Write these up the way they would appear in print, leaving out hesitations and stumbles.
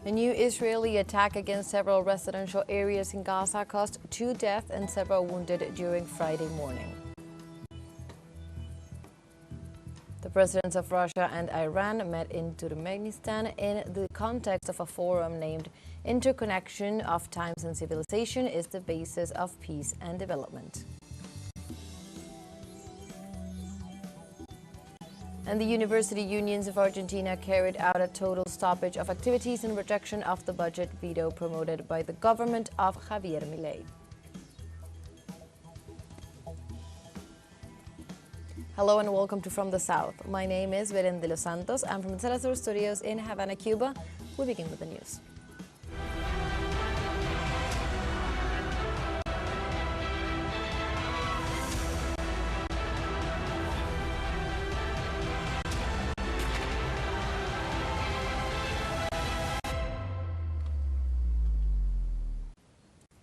A new Israeli attack against several residential areas in Gaza caused 2 deaths and several wounded during Friday morning. The presidents of Russia and Iran met in Turkmenistan in the context of a forum named Interconnection of Times and Civilization is the basis of peace and development. And the university unions of Argentina carried out a total stoppage of activities in rejection of the budget veto promoted by the government of Javier Milei. Hello and welcome to From the South. My name is Beren de los Santos. I'm from the teleSUR studios in Havana, Cuba. We begin with the news.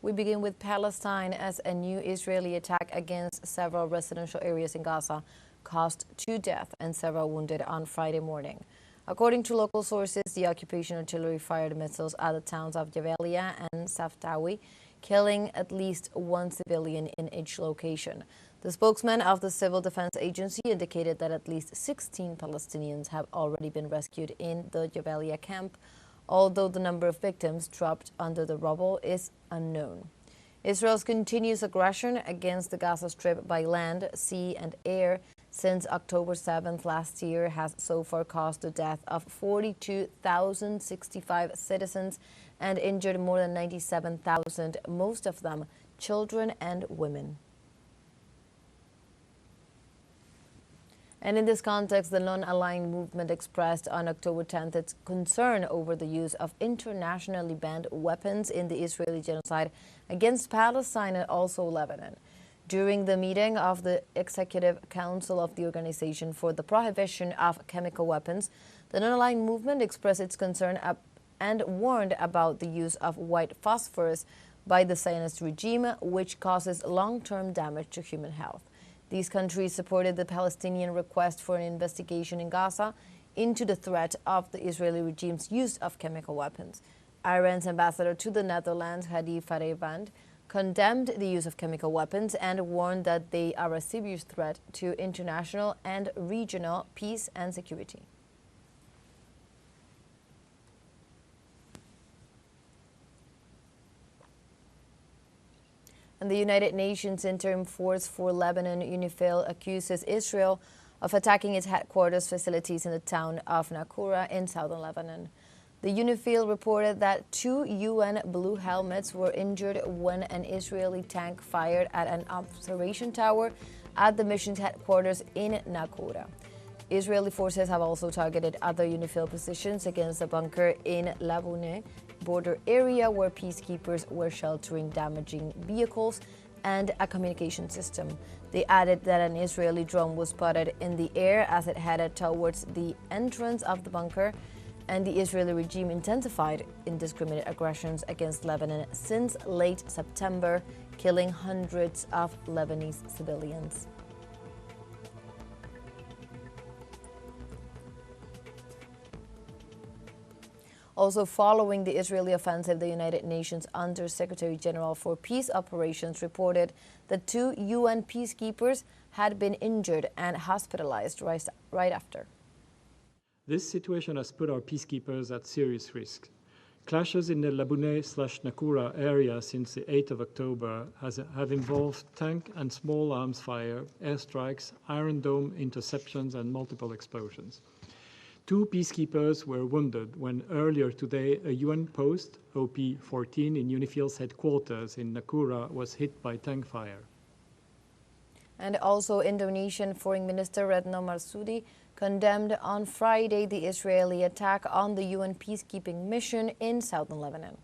We begin with Palestine as a new Israeli attack against several residential areas in Gaza caused 2 deaths and several wounded on Friday morning. According to local sources, the occupation artillery fired missiles at the towns of Jabalia and Saftawi, killing at least 1 civilian in each location. The spokesman of the Civil Defense Agency indicated that at least 16 Palestinians have already been rescued in the Jabalia camp, although the number of victims trapped under the rubble is unknown. Israel's continuous aggression against the Gaza Strip by land, sea and air since October 7th last year has so far caused the death of 42,065 citizens and injured more than 97,000, most of them children and women. And in this context, the non-aligned movement expressed on October 10th its concern over the use of internationally banned weapons in the Israeli genocide against Palestine and also Lebanon. During the meeting of the Executive Council of the Organization for the Prohibition of Chemical Weapons, the non-aligned movement expressed its concern and warned about the use of white phosphorus by the Zionist regime, which causes long-term damage to human health. These countries supported the Palestinian request for an investigation in Gaza into the threat of the Israeli regime's use of chemical weapons. Iran's ambassador to the Netherlands, Hadi Fareyband, condemned the use of chemical weapons and warned that they are a serious threat to international and regional peace and security. And the United Nations Interim Force for Lebanon, UNIFIL, accuses Israel of attacking its headquarters facilities in the town of Naqoura in southern Lebanon. The UNIFIL reported that 2 UN blue helmets were injured when an Israeli tank fired at an observation tower at the mission's headquarters in Naqoura. Israeli forces have also targeted other UNIFIL positions against a bunker in Labune border area where peacekeepers were sheltering damaging vehicles and a communication system. They added that an Israeli drone was spotted in the air as it headed towards the entrance of the bunker, and the Israeli regime intensified indiscriminate aggressions against Lebanon since late September, killing hundreds of Lebanese civilians. Also following the Israeli offensive, the United Nations Under-Secretary General for Peace Operations reported that 2 UN peacekeepers had been injured and hospitalized right after. This situation has put our peacekeepers at serious risk. Clashes in the Labune/Naqoura area since the 8th of October have involved tank and small arms fire, airstrikes, Iron Dome interceptions and multiple explosions. 2 peacekeepers were wounded when earlier today a UN post, OP-14, in UNIFIL's headquarters in Naqoura was hit by tank fire. And also Indonesian Foreign Minister Retno Marsudi condemned on Friday the Israeli attack on the UN peacekeeping mission in southern Lebanon.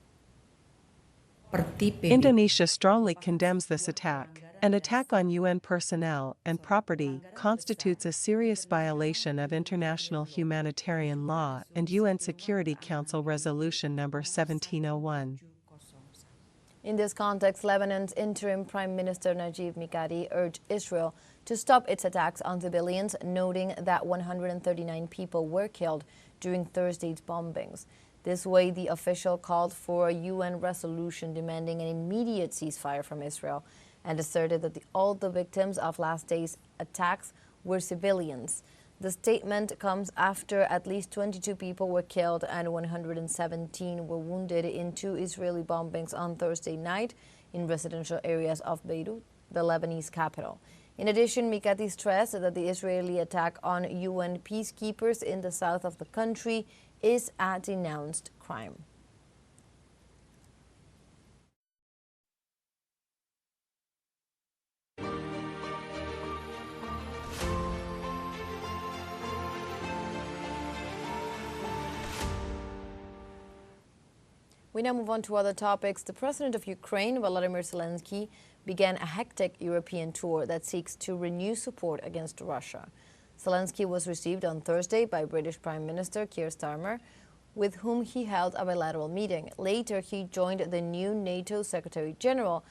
Indonesia strongly condemns this attack. An attack on UN personnel and property constitutes a serious violation of international humanitarian law and UN Security Council Resolution No. 1701. In this context, Lebanon's interim Prime Minister Najib Mikati urged Israel to stop its attacks on civilians, noting that 139 people were killed during Thursday's bombings. This way, the official called for a UN resolution demanding an immediate ceasefire from Israel and asserted that all the victims of last day's attacks were civilians. The statement comes after at least 22 people were killed and 117 were wounded in two Israeli bombings on Thursday night in residential areas of Beirut, the Lebanese capital. In addition, Mikati stressed that the Israeli attack on UN peacekeepers in the south of the country is a denounced crime. We now move on to other topics. The president of Ukraine, Volodymyr Zelensky, began a hectic European tour that seeks to renew support against Russia. Zelensky was received on Thursday by British Prime Minister Keir Starmer, with whom he held a bilateral meeting. Later, he joined the new NATO Secretary General,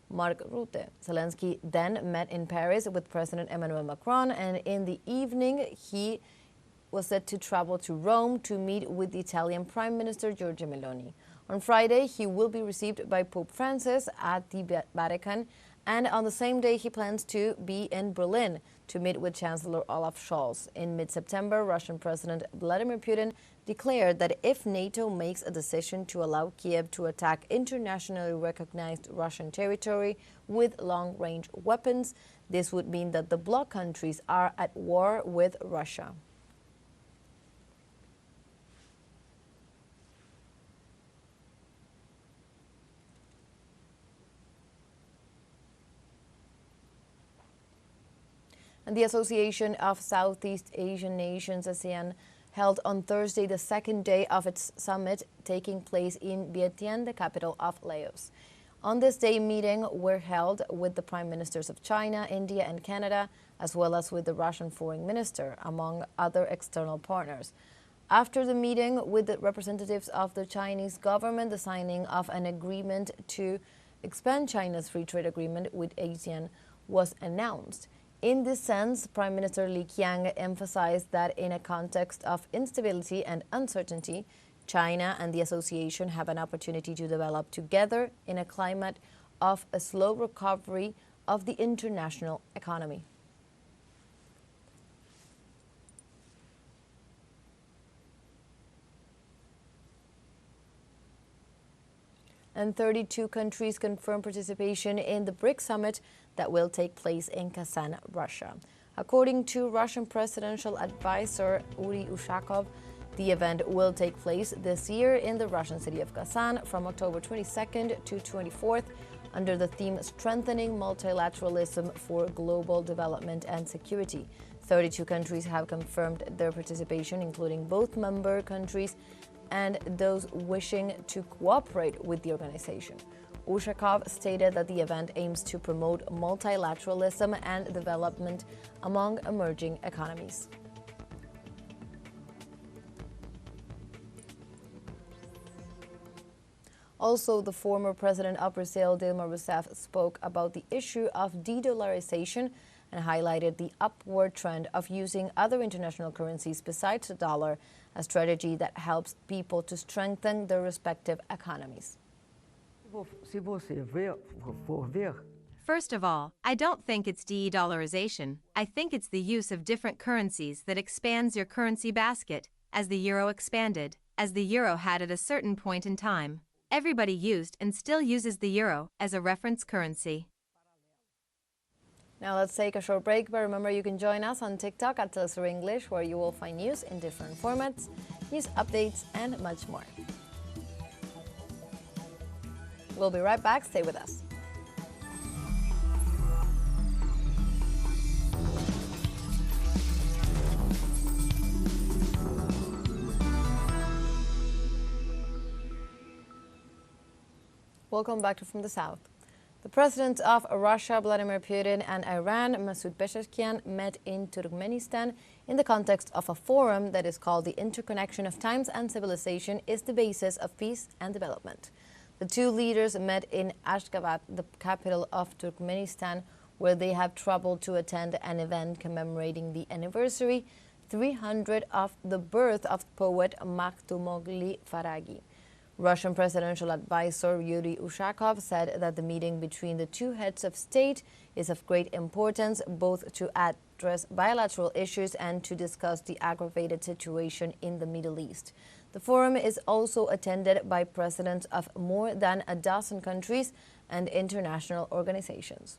Mark Rutte. Zelensky then met in Paris with President Emmanuel Macron, and in the evening, he was set to travel to Rome to meet with the Italian Prime Minister Giorgia Meloni. On Friday, he will be received by Pope Francis at the Vatican, and on the same day, he plans to be in Berlin to meet with Chancellor Olaf Scholz. In mid-September, Russian President Vladimir Putin declared that if NATO makes a decision to allow Kiev to attack internationally recognized Russian territory with long-range weapons, this would mean that the bloc countries are at war with Russia. And the Association of Southeast Asian Nations, ASEAN, held on Thursday the second day of its summit taking place in Vientiane, the capital of Laos. On this day, meetings were held with the prime ministers of China, India, and Canada, as well as with the Russian foreign minister, among other external partners. After the meeting with the representatives of the Chinese government, the signing of an agreement to expand China's free trade agreement with ASEAN was announced. In this sense, Prime Minister Li Qiang emphasized that in a context of instability and uncertainty, China and the association have an opportunity to develop together in a climate of a slow recovery of the international economy. And 32 countries confirmed participation in the BRICS summit that will take place in Kazan, Russia. According to Russian presidential advisor Uri Ushakov, the event will take place this year in the Russian city of Kazan from October 22nd to 24th under the theme Strengthening Multilateralism for Global Development and Security. 32 countries have confirmed their participation, including both member countries and those wishing to cooperate with the organization. Ushakov stated that the event aims to promote multilateralism and development among emerging economies. Also, the former president of Brazil, Dilma Rousseff, spoke about the issue of de-dollarization and highlighted the upward trend of using other international currencies besides the dollar, a strategy that helps people to strengthen their respective economies. First of all, I don't think it's de-dollarization. I think it's the use of different currencies that expands your currency basket, as the euro expanded, as the euro had at a certain point in time. Everybody used and still uses the euro as a reference currency. Now let's take a short break, but remember you can join us on TikTok at teleSUR English, where you will find news in different formats, news updates, and much more. We'll be right back. Stay with us. Welcome back to From the South. The presidents of Russia, Vladimir Putin, and Iran, Masoud Pezeshkian, met in Turkmenistan in the context of a forum that is called The Interconnection of Times and Civilization is the Basis of Peace and Development. The two leaders met in Ashgabat, the capital of Turkmenistan, where they have traveled to attend an event commemorating the anniversary 300th of the birth of poet Makhtumoglu Faragi. Russian presidential advisor Yuri Ushakov said that the meeting between the two heads of state is of great importance, both to address bilateral issues and to discuss the aggravated situation in the Middle East. The forum is also attended by presidents of more than a dozen countries and international organizations.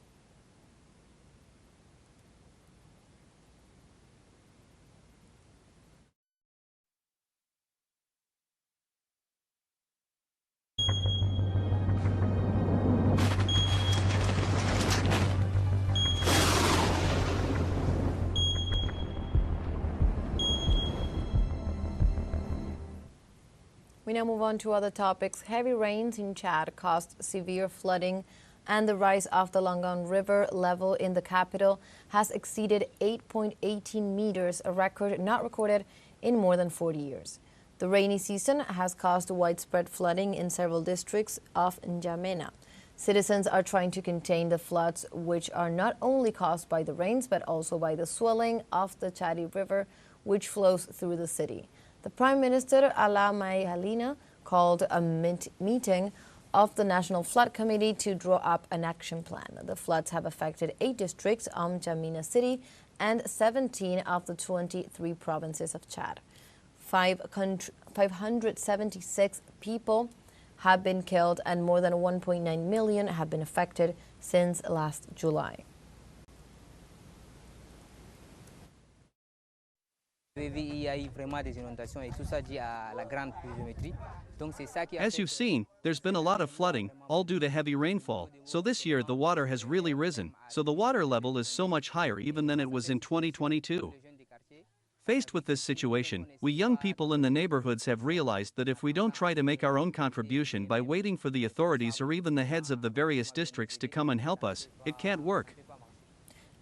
We now move on to other topics. Heavy rains in Chad caused severe flooding, and the rise of the Langan River level in the capital has exceeded 8.18 meters, a record not recorded in more than 40 years. The rainy season has caused widespread flooding in several districts of N'Djamena. Citizens are trying to contain the floods, which are not only caused by the rains, but also by the swelling of the Chadi River, which flows through the city. The Prime Minister, Ala Mayhalina, called a meeting of the National Flood Committee to draw up an action plan. The floods have affected 8 districts of N'Djamena City and 17 of the 23 provinces of Chad. 576 people have been killed and more than 1.9 million have been affected since last July. As you've seen, there's been a lot of flooding, all due to heavy rainfall, so this year the water has really risen, so the water level is so much higher even than it was in 2022. Faced with this situation, we young people in the neighborhoods have realized that if we don't try to make our own contribution by waiting for the authorities or even the heads of the various districts to come and help us, it can't work.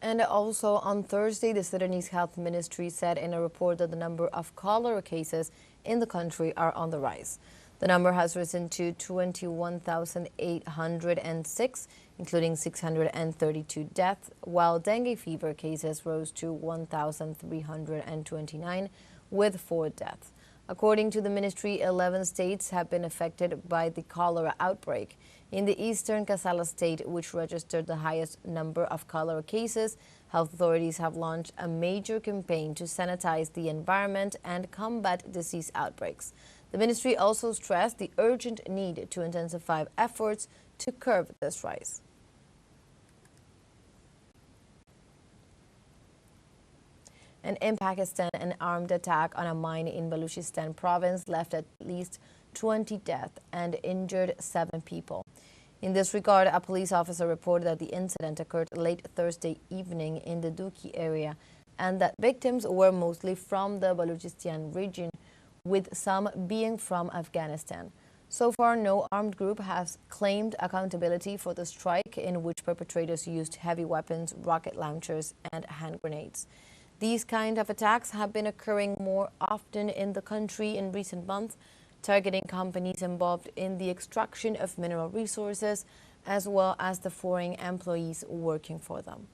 And also on Thursday, the Sudanese Health Ministry said in a report that the number of cholera cases in the country are on the rise. The number has risen to 21,806, including 632 deaths, while dengue fever cases rose to 1,329, with 4 deaths. According to the ministry, 11 states have been affected by the cholera outbreak. In the eastern Kassala state, which registered the highest number of cholera cases, health authorities have launched a major campaign to sanitize the environment and combat disease outbreaks. The ministry also stressed the urgent need to intensify efforts to curb this rise. And in Pakistan, an armed attack on a mine in Balochistan province left at least 20 deaths and injured 7 people. In this regard, a police officer reported that the incident occurred late Thursday evening in the Duki area and that victims were mostly from the Balochistan region, with some being from Afghanistan. So far, no armed group has claimed accountability for the strike, in which perpetrators used heavy weapons, rocket launchers, and hand grenades. These kind of attacks have been occurring more often in the country in recent months, targeting companies involved in the extraction of mineral resources, as well as the foreign employees working for them.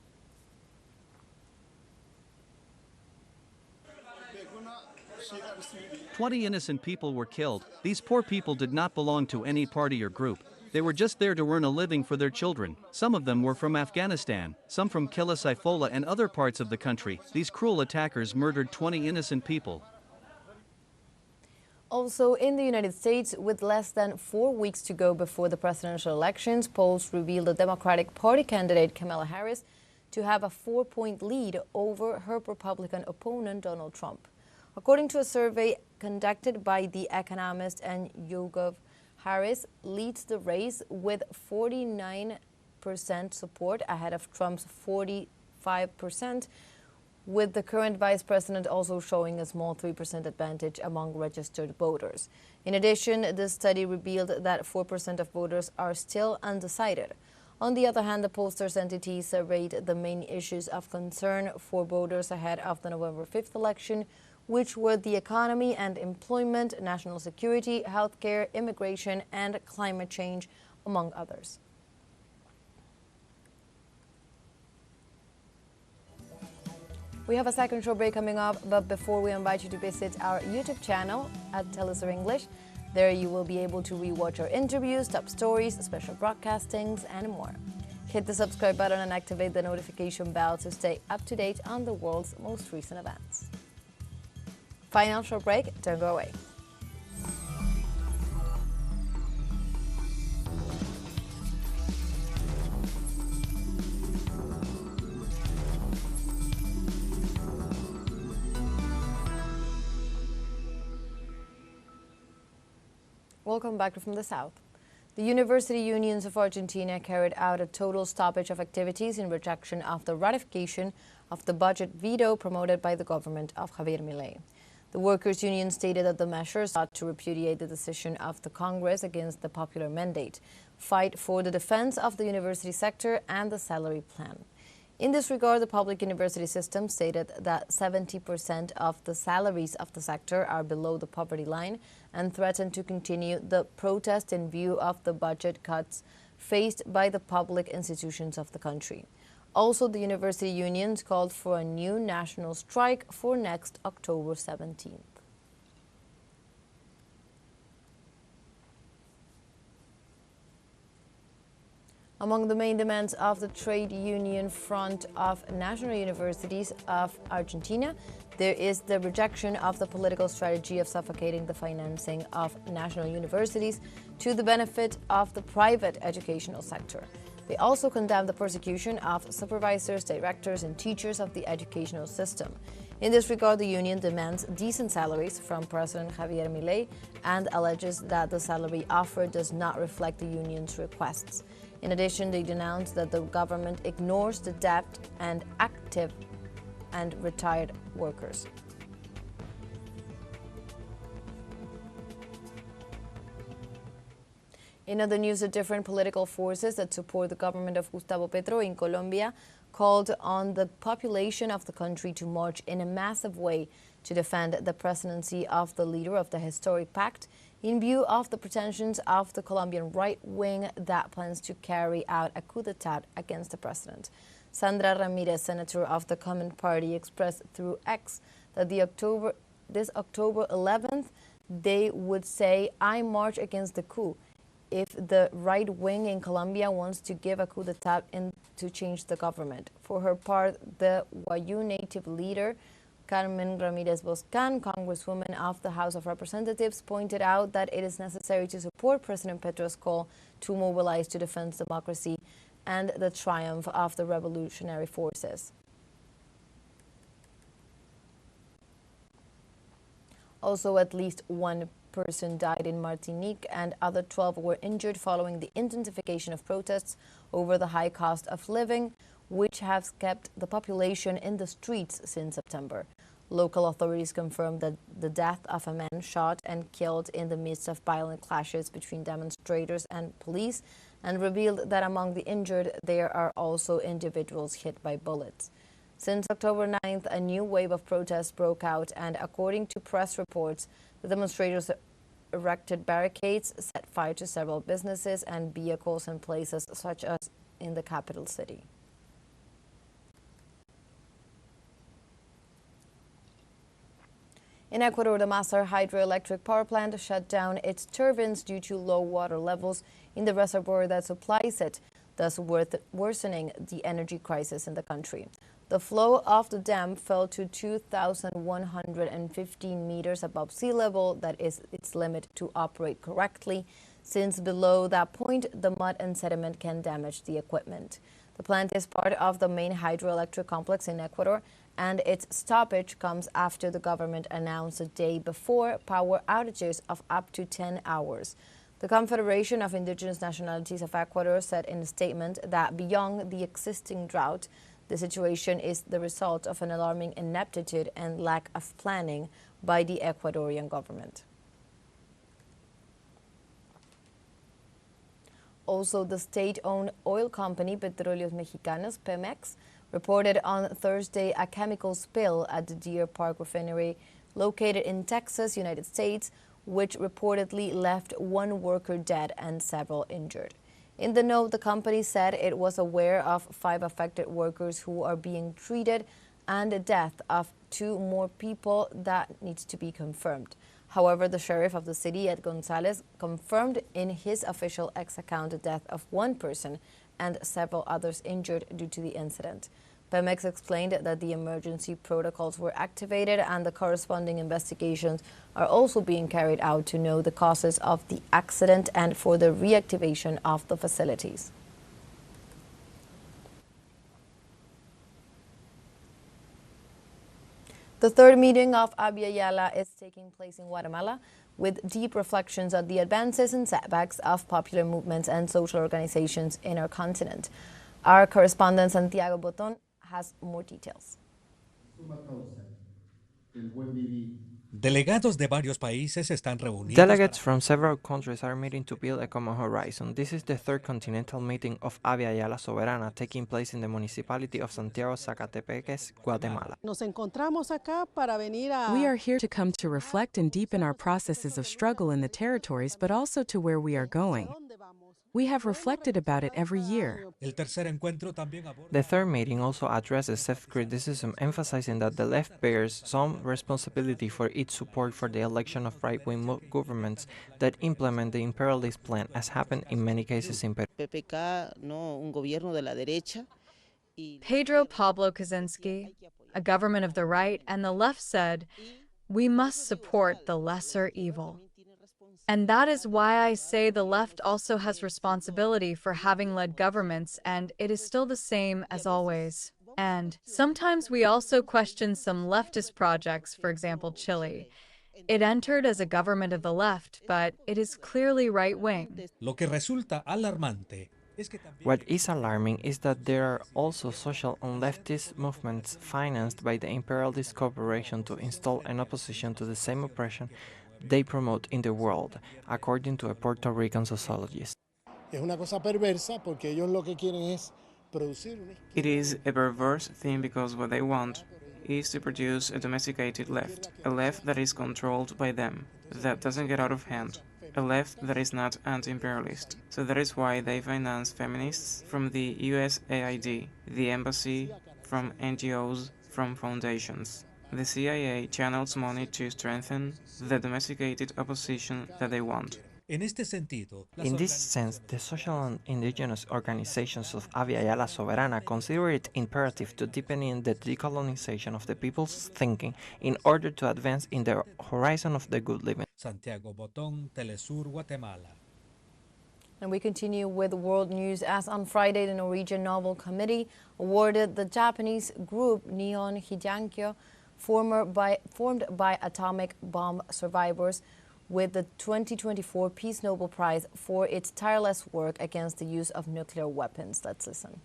"20 innocent people were killed. These poor people did not belong to any party or group. They were just there to earn a living for their children. Some of them were from Afghanistan, some from Killa Saifola and other parts of the country. These cruel attackers murdered 20 innocent people." Also in the United States, with less than 4 weeks to go before the presidential elections, polls revealed the Democratic Party candidate Kamala Harris to have a 4-point lead over her Republican opponent Donald Trump. According to a survey conducted by The Economist and YouGov, Harris leads the race with 49% support ahead of Trump's 45%, with the current vice president also showing a small 3% advantage among registered voters. In addition, the study revealed that 4% of voters are still undecided. On the other hand, the pollster's entity surveyed the main issues of concern for voters ahead of the November 5th election, which were the economy and employment, national security, healthcare, immigration, and climate change, among others. We have a second short break coming up, but before we invite you to visit our YouTube channel at teleSUR English. There you will be able to rewatch our interviews, top stories, special broadcastings, and more. Hit the subscribe button and activate the notification bell to stay up to date on the world's most recent events. Final short break, don't go away. Welcome back from the south. The university unions of Argentina carried out a total stoppage of activities in rejection of the ratification of the budget veto promoted by the government of Javier Milei. The workers' union stated that the measure sought to repudiate the decision of the Congress against the popular mandate, fight for the defense of the university sector and the salary plan. In this regard, the public university system stated that 70% of the salaries of the sector are below the poverty line and threatened to continue the protest in view of the budget cuts faced by the public institutions of the country. Also, the university unions called for a new national strike for next October 17th. Among the main demands of the trade union front of national universities of Argentina, there is the rejection of the political strategy of suffocating the financing of national universities to the benefit of the private educational sector. They also condemn the persecution of supervisors, directors, and teachers of the educational system. In this regard, the union demands decent salaries from President Javier Milei and alleges that the salary offered does not reflect the union's requests. In addition, they denounce that the government ignores the debt and active and retired workers. In other news, the different political forces that support the government of Gustavo Petro in Colombia called on the population of the country to march in a massive way to defend the presidency of the leader of the historic pact in view of the pretensions of the Colombian right wing that plans to carry out a coup d'etat against the president. Sandra Ramirez, senator of the Common Party, expressed through X that this October 11th, they would say, "I march against the coup," if the right wing in Colombia wants to give a coup d'etat and to change the government. For her part, the Guayú native leader, Carmen Ramirez Boscan, Congresswoman of the House of Representatives, pointed out that it is necessary to support President Petro's call to mobilize to defend democracy and the triumph of the revolutionary forces. Also, at least one person died in Martinique and other 12 were injured following the intensification of protests over the high cost of living, which has kept the population in the streets since September. Local authorities confirmed that the death of a man shot and killed in the midst of violent clashes between demonstrators and police, and revealed that among the injured there are also individuals hit by bullets. Since October 9th, a new wave of protests broke out, and according to press reports, the demonstrators erected barricades, set fire to several businesses and vehicles in places such as in the capital city. In Ecuador, the Masar hydroelectric power plant shut down its turbines due to low water levels in the reservoir that supplies it, thus worsening the energy crisis in the country. The flow of the dam fell to 2,115 meters above sea level. That is its limit to operate correctly, since below that point, the mud and sediment can damage the equipment. The plant is part of the main hydroelectric complex in Ecuador, and its stoppage comes after the government announced a day before power outages of up to 10 hours. The Confederation of Indigenous Nationalities of Ecuador said in a statement that beyond the existing drought, the situation is the result of an alarming ineptitude and lack of planning by the Ecuadorian government. Also, the state-owned oil company Petróleos Mexicanos, Pemex, reported on Thursday a chemical spill at the Deer Park refinery located in Texas, United States, which reportedly left one worker dead and several injured. In the note, the company said it was aware of 5 affected workers who are being treated and the death of 2 more people that needs to be confirmed. However, the sheriff of the city, Ed Gonzalez, confirmed in his official X account the death of 1 person and several others injured due to the incident. Pemex explained that the emergency protocols were activated and the corresponding investigations are also being carried out to know the causes of the accident and for the reactivation of the facilities. The 3rd meeting of Abya is taking place in Guatemala with deep reflections on the advances and setbacks of popular movements and social organizations in our continent. Our correspondent Santiago Boton has more details. Delegados de varios países están reunidos. Delegates from several countries are meeting to build a common horizon. This is the 3rd continental meeting of Abya Soberana taking place in the municipality of Santiago Zacatepeques, Guatemala. We are here to come to reflect and deepen our processes of struggle in the territories, but also to where we are going. We have reflected about it every year. El tercer encuentro también aborda. The 3rd meeting also addresses self-criticism, emphasizing that the left bears some responsibility for its support for the election of right-wing governments that implement the imperialist plan, as happened in many cases in Peru. Pedro Pablo Kaczynski, a government of the right and the left, said, "We must support the lesser evil." And that is why I say the left also has responsibility for having led governments, and it is still the same as always. And sometimes we also question some leftist projects, for example, Chile. It entered as a government of the left, but it is clearly right-wing. Lo que resulta alarmante es que también. What is alarming is that there are also social and leftist movements financed by the imperialist corporation to install an opposition to the same oppression they promote in the world, according to a Puerto Rican sociologist. Es una cosa perversa porque ellos lo que quieren es producir una. It is a perverse thing because what they want is to produce a domesticated left, a left that is controlled by them, that doesn't get out of hand, a left that is not anti-imperialist. So that is why they finance feminists from the USAID, the embassy, from NGOs, from foundations. The CIA channels money to strengthen the domesticated opposition that they want. En este sentido, In this sense, the social and indigenous organizations of Abya Soberana consider it imperative to deepen the decolonization of the people's thinking in order to advance in the horizon of the good living. Santiago Botón, TeleSUR, Guatemala. And we continue with world news as on Friday the Norwegian Nobel Committee awarded the Japanese group Nihon Hidankyo, formed by atomic bomb survivors, with the 2024 Peace Nobel Prize for its tireless work against the use of nuclear weapons. Let's listen.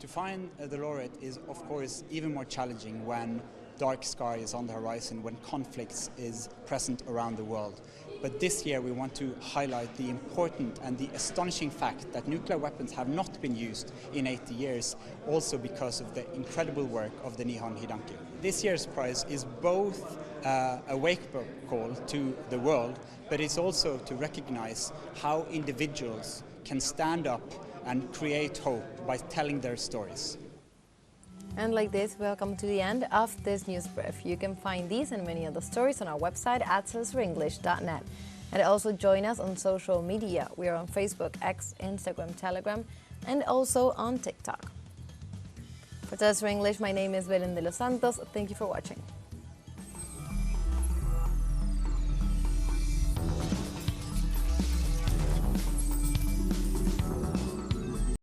To find the laureate is, of course, even more challenging when dark sky is on the horizon, when conflicts is present around the world. But this year we want to highlight the important and the astonishing fact that nuclear weapons have not been used in 80 years, also because of the incredible work of the Nihon Hidankyo. This year's prize is both a wake-up call to the world, but it's also to recognize how individuals can stand up and create hope by telling their stories. And like this, welcome to the end of this news brief. You can find these and many other stories on our website at telesurenglish.net. And also join us on social media. We are on Facebook, X, Instagram, Telegram, and also on TikTok. For TeleSUR English, my name is Belen de los Santos. Thank you for watching.